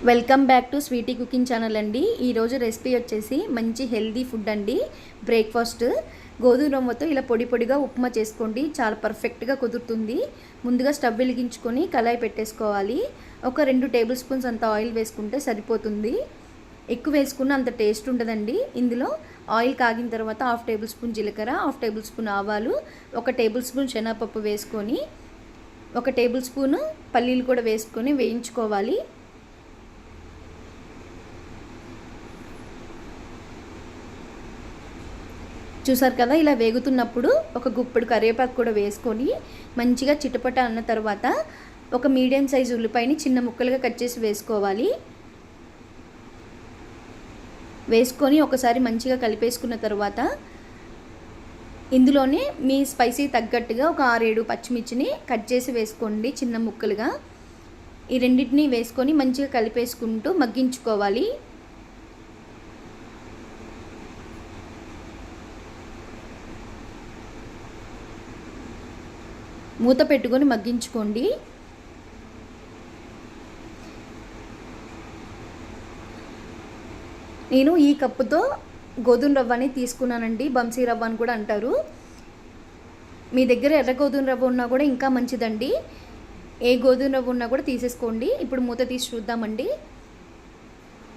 Welcome back to Sweety cooking channel అండి. ఈరోజు recipe వచ్చేసి మంచి హెల్దీ ఫుడ్ అండి. బ్రేక్ఫాస్ట్ గోధుమ రవ్వతో ఇలా పొడి పొడిగా ఉప్మా చేసుకోండి, చాలా పర్ఫెక్ట్గా కుదురుతుంది. ముందుగా స్టవ్ వెలిగించుకొని కళాయి పెట్టేసుకోవాలి. ఒక 2 టేబుల్ స్పూన్స్ అంత ఆయిల్ వేసుకుంటే సరిపోతుంది. ఎక్కువ వేసుకున్న అంత టేస్ట్ ఉండదండి. ఇందులో ఆయిల్ కాగిన తర్వాత 1/2 టేబుల్ స్పూన్ జీలకర్ర, 1/2 టేబుల్ స్పూన్ ఆవాలు, 1 టేబుల్ స్పూన్ శనగపప్పు వేసుకొని 1 టేబుల్ స్పూన్ పల్లీలు కూడా వేసుకొని వేయించుకోవాలి. చూసారు కదా, ఇలా వేగుతున్నప్పుడు ఒక గుప్పెడు కరివేపాకు కూడా వేసుకొని మంచిగా చిటపట అన్న తర్వాత ఒక మీడియం సైజు ఉల్లిపాయని చిన్న ముక్కలుగా కట్ చేసి వేసుకోవాలి. వేసుకొని ఒకసారి మంచిగా కలిపేసుకున్న తర్వాత ఇందులోనే మీ స్పైసీ తగ్గట్టుగా ఒక 6-7 పచ్చిమిర్చిని కట్ చేసి వేసుకోండి చిన్న ముక్కలుగా. ఈ రెండింటిని వేసుకొని మంచిగా కలిపేసుకుంటూ మగ్గించుకోవాలి. మూత పెట్టుకొని మగ్గించుకోండి. నేను ఈ కప్పుతో గోధుమ రవ్వని తీసుకున్నానండి. బంసీ రవ్వ అని కూడా అంటారు. మీ దగ్గర ఎర్ర గోధుమ రవ్వ ఉన్నా కూడా ఇంకా మంచిదండి. ఏ గోధుమ రవ్వ ఉన్నా కూడా తీసేసుకోండి. ఇప్పుడు మూత తీసి చూద్దామండి.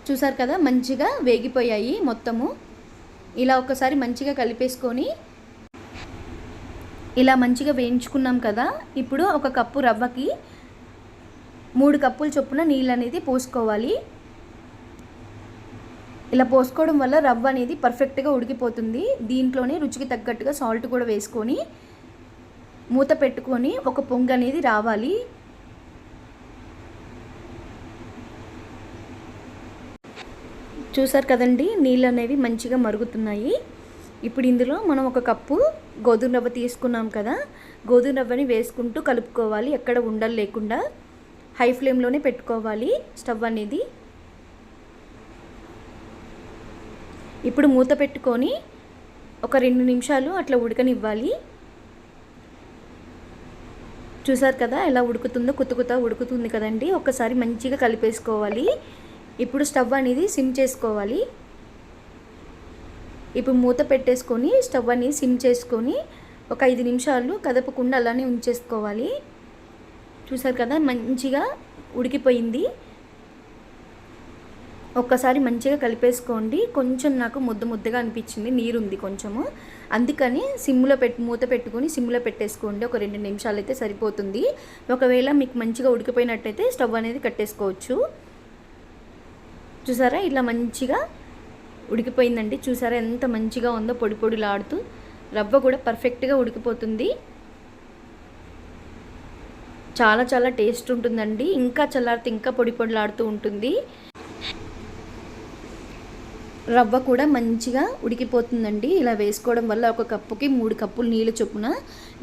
చూసారు కదా, మంచిగా వేగిపోయాయి మొత్తము. ఇలా ఒకసారి మంచిగా కలిపేసుకొని ఇలా మంచిగా వేయించుకున్నాం కదా. ఇప్పుడు ఒక కప్పు రవ్వకి 3 కప్పుల చొప్పున నీళ్ళు అనేది పోసుకోవాలి. ఇలా పోసుకోవడం వల్ల రవ్వ అనేది పర్ఫెక్ట్గా ఉడికిపోతుంది. దీంట్లోనే రుచికి తగ్గట్టుగా సాల్ట్ కూడా వేసుకొని మూత పెట్టుకొని ఒక పొంగు అనేది రావాలి. చూసారు కదండి, నీళ్ళు అనేవి మంచిగా మరుగుతున్నాయి. ఇప్పుడు ఇందులో మనం ఒక కప్పు గోధుమ రవ్వ తీసుకున్నాం కదా, గోధుమ రవ్వని వేసుకుంటూ కలుపుకోవాలి. ఎక్కడ ఉండలు లేకుండా హై ఫ్లేమ్లోనే పెట్టుకోవాలి స్టవ్ అనేది. ఇప్పుడు మూత పెట్టుకొని ఒక 2 నిమిషాలు అట్లా ఉడకనివ్వాలి. చూసారు కదా ఎలా ఉడుకుతుందో, కుతుకుతా ఉడుకుతుంది కదండి. ఒకసారి మంచిగా కలిపేసుకోవాలి. ఇప్పుడు స్టవ్ అనేది సిమ్ చేసుకోవాలి. ఇప్పుడు మూత పెట్టేసుకొని స్టవ్ అనేది సిమ్ చేసుకొని ఒక 5 నిమిషాలు కదపకుండా అలానే ఉంచేసుకోవాలి. చూసారు కదా, మంచిగా ఉడికిపోయింది. ఒక్కసారి మంచిగా కలిపేసుకోండి. కొంచెం నాకు ముద్దగా అనిపించింది, నీరు ఉంది కొంచెము, అందుకని సిమ్లో మూత పెట్టుకొని సిమ్లో పెట్టేసుకోండి. ఒక 2 నిమిషాలు అయితే సరిపోతుంది. ఒకవేళ మీకు మంచిగా ఉడికిపోయినట్టయితే స్టవ్ అనేది కట్టేసుకోవచ్చు. చూసారా, ఇట్లా మంచిగా ఉడికిపోయిందండి. చూసారా ఎంత మంచిగా ఉందో, పొడి పొడిలాడుతూ. రవ్వ కూడా పర్ఫెక్ట్గా ఉడికిపోతుంది. చాలా చాలా టేస్ట్ ఉంటుందండి. ఇంకా చల్లారితే ఇంకా పొడి పొడిలాడుతూ ఉంటుంది. రవ్వ కూడా మంచిగా ఉడికిపోతుందండి. ఇలా వేసుకోవడం వల్ల ఒక కప్పుకి 3 కప్పులు నీళ్ళు చొప్పున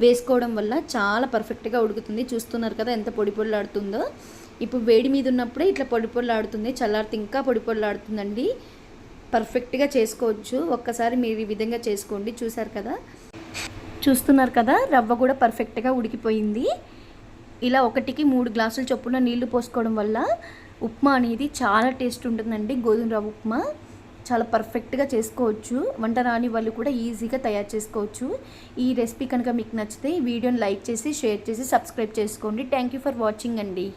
వేసుకోవడం వల్ల చాలా పర్ఫెక్ట్గా ఉడుకుతుంది. చూస్తున్నారు కదా ఎంత పొడి పొడిలాడుతుందో. ఇప్పుడు వేడి మీద ఉన్నప్పుడే ఇట్లా పొడి పొడిలాడుతుంది, చల్లారితే ఇంకా పొడి పొడిలాడుతుందండి. పర్ఫెక్ట్గా చేసుకోవచ్చు. ఒక్కసారి మీరు ఈ విధంగా చేసుకోండి. చూస్తున్నారు కదా, రవ్వ కూడా పర్ఫెక్ట్గా ఉడికిపోయింది. ఇలా 1కి 3 గ్లాసుల చొప్పున నీళ్లు పోసుకోవడం వల్ల ఉప్మా అనేది చాలా టేస్ట్ ఉంటుందండి. గోధుమ రవ్వ ఉప్మా చాలా పర్ఫెక్ట్గా చేసుకోవచ్చు. వంట రాని వాళ్ళు కూడా ఈజీగా తయారు చేసుకోవచ్చు. ఈ రెసిపీ కనుక మీకు నచ్చితే ఈ వీడియోని లైక్ చేసి, షేర్ చేసి, సబ్స్క్రైబ్ చేసుకోండి. థ్యాంక్ యూ ఫర్ వాచింగ్ అండి.